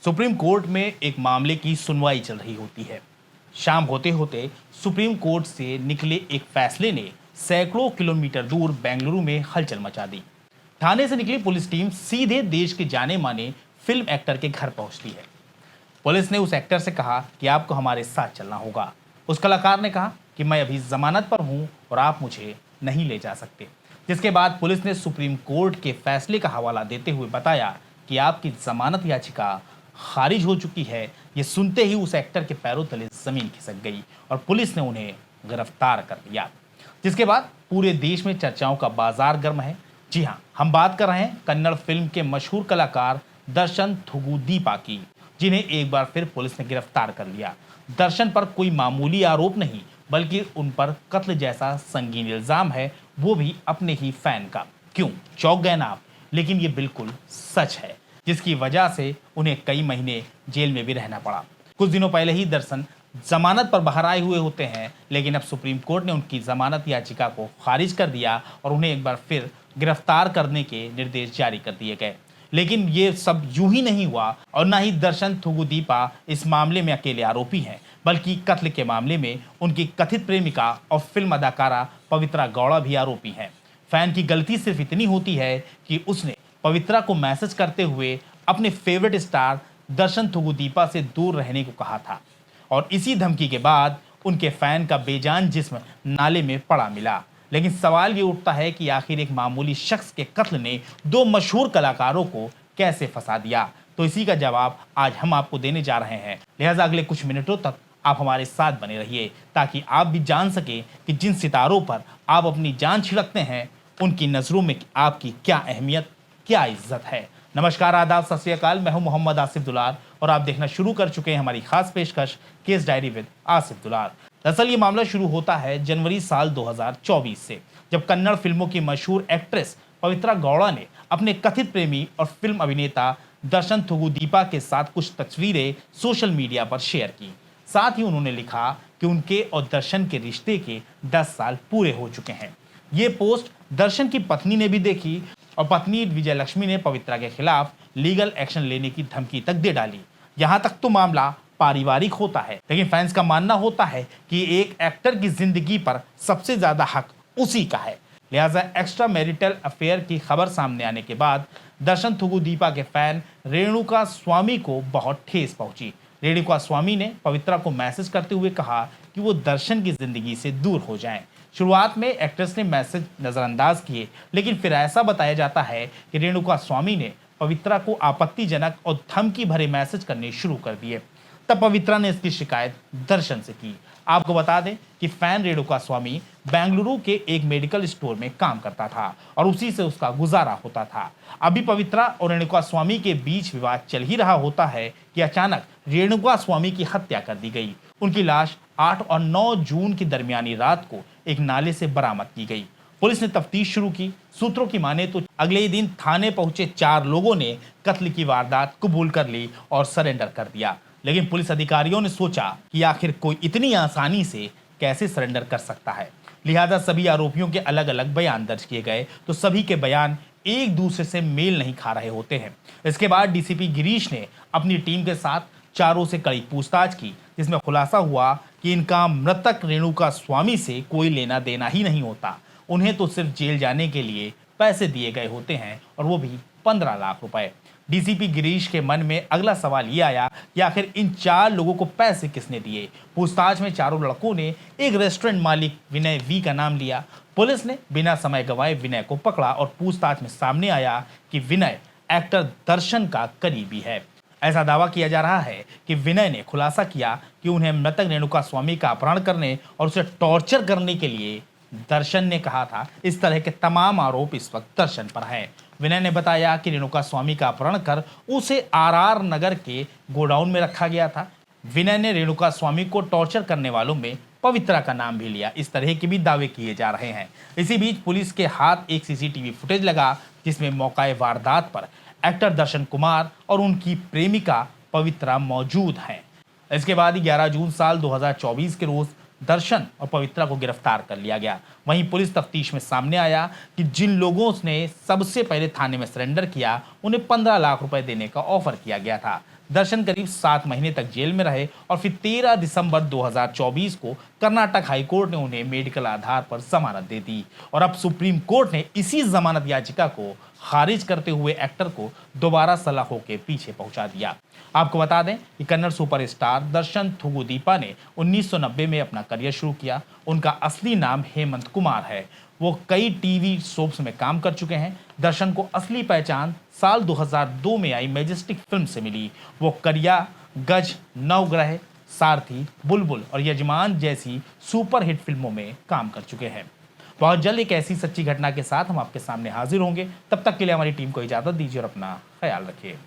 Supreme court में एक मामले की सुनवाई चल रही होती है। शाम होते होते सुप्रीम कोर्ट से निकले एक फैसले ने सैकड़ों किलोमीटर दूर बेंगलुरु में हलचल मचा दी। थाने से निकली पुलिस टीम सीधे देश के जाने माने फिल्म एक्टर के घर पहुंचती है। पुलिस ने उस एक्टर से कहा कि आपको हमारे साथ चलना होगा। उस कलाकार ने कहा कि मैं अभी जमानत पर हूं और आप मुझे नहीं ले जा सकते। जिसके बाद पुलिस ने सुप्रीम कोर्ट के फैसले का हवाला देते हुए बताया कि आपकी जमानत याचिका खारिज हो चुकी है। ये सुनते ही उस एक्टर के पैरों तले जमीन खिसक गई और पुलिस ने उन्हें गिरफ्तार कर लिया। जिसके बाद पूरे देश में चर्चाओं का बाजार गर्म है। जी हाँ, हम बात कर रहे हैं कन्नड़ फिल्म के मशहूर कलाकार दर्शन थुगुदीपा की, जिन्हें एक बार फिर पुलिस ने गिरफ्तार कर लिया। दर्शन पर कोई मामूली आरोप नहीं, बल्कि उन पर कत्ल जैसा संगीन इल्जाम है, वो भी अपने ही फैन का। क्यों चौंक गए ना आप? लेकिन ये बिल्कुल सच है, जिसकी वजह से उन्हें कई महीने जेल में भी रहना पड़ा। कुछ दिनों पहले ही दर्शन जमानत पर बाहर आए हुए होते हैं, लेकिन अब सुप्रीम कोर्ट ने उनकी जमानत याचिका को खारिज कर दिया और उन्हें एक बार फिर गिरफ्तार करने के निर्देश जारी कर दिए गए। लेकिन ये सब यूं ही नहीं हुआ और ना ही दर्शन थुगुदीपा इस मामले में अकेले आरोपी हैं, बल्कि कत्ल के मामले में उनकी कथित प्रेमिका और फिल्म अदाकारा पवित्रा गौड़ा भी आरोपी हैं। फैन की गलती सिर्फ इतनी होती है कि उसने पवित्रा को मैसेज करते हुए अपने फेवरेट स्टार दर्शन थुगुदीपा से दूर रहने को कहा था और इसी धमकी के बाद उनके फैन का बेजान जिस्म नाले में पड़ा मिला। लेकिन सवाल ये उठता है कि आखिर एक मामूली शख्स के कत्ल ने दो मशहूर कलाकारों को कैसे फंसा दिया। तो इसी का जवाब आज हम आपको देने जा रहे हैं। लिहाजा अगले कुछ मिनटों तक आप हमारे साथ बने रहिए, ताकि आप भी जान सकें कि जिन सितारों पर आप अपनी जान छिड़कते हैं, उनकी नज़रों में आपकी क्या अहमियत, क्या इज्जत है। नमस्कार, आदाब, सत श्री अकाल। मैं हूं मोहम्मद आसिफ दुलार और आप देखना शुरू कर चुके हैं हमारी खास पेशकश केस डायरी विद आसिफ दुलार। दरअसल ये मामला शुरू होता है जनवरी साल 2024 से, जब कन्नड़ फिल्मों की मशहूर एक्ट्रेस पवित्रा गौड़ा ने अपने कथित प्रेमी और फिल्म अभिनेता दर्शन थुगुदीपा के साथ कुछ तस्वीरें सोशल मीडिया पर शेयर की। साथ ही उन्होंने लिखा कि उनके और दर्शन के रिश्ते के 10 साल पूरे हो चुके हैं। ये पोस्ट दर्शन की पत्नी ने भी देखी और पत्नी विजय लक्ष्मी ने पवित्रा के खिलाफ लीगल एक्शन लेने की धमकी तक दे डाली। यहाँ तक तो मामला पारिवारिक होता है, लेकिन फैंस का मानना होता है कि एक एक्टर की जिंदगी पर सबसे ज्यादा हक उसी का है। लिहाजा एक्स्ट्रा मैरिटल अफेयर की खबर सामने आने के बाद दर्शन थुगुदीपा के फैन रेणुका स्वामी को बहुत ठेस पहुंची। रेणुका स्वामी ने पवित्रा को मैसेज करते हुए कहा कि वो दर्शन की जिंदगी से दूर हो जाएं। शुरुआत में एक्ट्रेस ने मैसेज नजरअंदाज किए, लेकिन फिर ऐसा बताया जाता है कि रेणुका स्वामी ने पवित्रा को आपत्तिजनक और धमकी भरे मैसेज करने शुरू कर दिए। तब पवित्रा ने इसकी शिकायत दर्शन से की। आपको बता दें कि फैन रेणुका स्वामी बेंगलुरु के एक मेडिकल स्टोर में काम करता था और उसी से उसका गुजारा होता था। अभी पवित्रा और रेणुका स्वामी के बीच विवाद चल ही रहा होता है कि अचानक रेणुका स्वामी की हत्या कर दी गई। उनकी लाश 8 और 9 जून की दरमियानी रात को एक नाले से बरामद की गई। पुलिस ने तफ्तीश शुरू की। सूत्रों की माने तो अगले ही दिन थाने पहुंचे 4 लोगों ने कत्ल की वारदात कबूल कर ली और सरेंडर कर दिया। लेकिन पुलिस अधिकारियों ने सोचा कि आखिर कोई इतनी आसानी से कैसे सरेंडर कर सकता है। लिहाजा सभी आरोपियों के अलग अलग बयान दर्ज किए गए, तो सभी के बयान एक दूसरे से मेल नहीं खा रहे होते हैं। इसके बाद डीसीपी गिरीश ने अपनी टीम के साथ चारों से कड़ी पूछताछ की, जिसमें खुलासा हुआ कि इनका मृतक रेणुका स्वामी से कोई लेना देना ही नहीं होता। उन्हें तो सिर्फ जेल जाने के लिए पैसे दिए गए होते हैं, और वो भी 15 लाख रुपए। डीसीपी गिरीश के मन में अगला सवाल ये आया कि आखिर इन 4 लोगों को पैसे किसने दिए। पूछताछ में चारों लड़कों ने एक रेस्टोरेंट मालिक विनय वी का नाम लिया। पुलिस ने बिना समय गंवाए विनय को पकड़ा और पूछताछ में सामने आया कि विनय एक्टर दर्शन का करीबी है। ऐसा दावा किया जा रहा है कि विनय ने खुलासा किया कि उन्हें मृतक रेणुका स्वामी का अपहरण करने और उसे टॉर्चर करने के लिए दर्शन ने कहा था। इस तरह के तमाम आरोप इस वक्त दर्शन पर हैं। विनय ने बताया कि रेणुका स्वामी का अपहरण कर उसे आरआर नगर के गोडाउन में रखा गया था। विनय ने रेणुका स्वामी को टॉर्चर करने वालों में पवित्रा का नाम भी लिया। इस तरह के भी दावे किए जा रहे हैं। इसी बीच पुलिस के हाथ एक सीसीटीवी फुटेज लगा, जिसमें मौकाए वारदात पर एक्टर दर्शन कुमार और उनकी प्रेमिका पवित्रा मौजूद हैं। इसके बाद 11 जून साल 2024 के रोज दर्शन और पवित्रा को गिरफ्तार कर लिया गया। वहीं पुलिस तफ्तीश में सामने आया कि जिन लोगों ने सबसे पहले थाने में सरेंडर किया, उन्हें 15 लाख रुपए देने का ऑफर किया गया था। दर्शन करीब 7 महीने तक जेल में रहे और फिर 13 दिसंबर 2024 को कर्नाटक हाई कोर्ट ने उन्हें मेडिकल आधार पर जमानत दे दी और अब सुप्रीम कोर्ट ने इसी जमानत याचिका को खारिज करते हुए एक्टर को दोबारा सलाखों के पीछे पहुंचा दिया। आपको बता दें कि कन्नड़ सुपरस्टार दर्शन थुगुदीपा ने 1990 में अपना करियर शुरू किया। उनका असली नाम हेमंत कुमार है। वो कई टीवी सोप्स में काम कर चुके हैं। दर्शन को असली पहचान साल 2002 में आई मैजेस्टिक फिल्म से मिली। वो करिया, गज, नवग्रह, सारथी, बुलबुल और यजमान जैसी सुपरहिट फिल्मों में काम कर चुके हैं। बहुत जल्द एक ऐसी सच्ची घटना के साथ हम आपके सामने हाजिर होंगे। तब तक के लिए हमारी टीम को इजाजत दीजिए और अपना ख्याल रखिए।